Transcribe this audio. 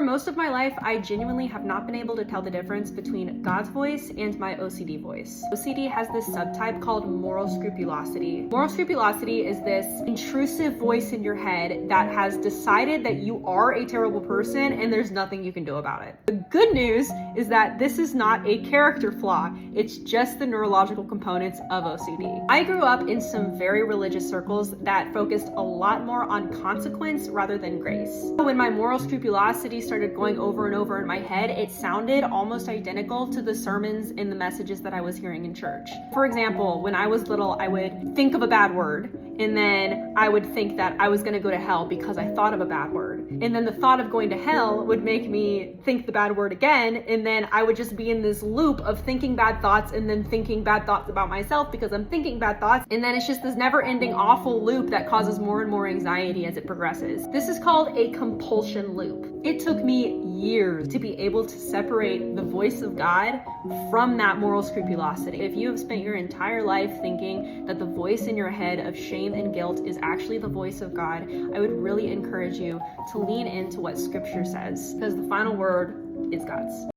most of my life, I genuinely have not been able to tell the difference between God's voice and my OCD voice. OCD has this subtype called moral scrupulosity. Moral scrupulosity is this intrusive voice in your head that has decided that you are a terrible person and there's nothing you can do about it. The good news is that this is not a character flaw. It's just the neurological components of OCD. I grew up in some very religious circles that focused a lot more on consequence rather than grace. When my moral scrupulosity started going over and over in my head, it sounded almost identical to the sermons and the messages that I was hearing in church. For example, when I was little, I would think of a bad word, and then I would think that I was going to go to hell because I thought of a bad word. And then the thought of going to hell would make me think the bad word again, and then I would just be in this loop of thinking bad thoughts and then thinking bad thoughts about myself because I'm thinking bad thoughts, and then it's just this never-ending awful loop that causes more and more anxiety as it progresses. This is called a compulsion loop. It took me years to be able to separate the voice of God from that moral scrupulosity. If you have spent your entire life thinking that the voice in your head of shame and guilt is actually the voice of God, I would really encourage you to lean into what Scripture says, because the final word is God's.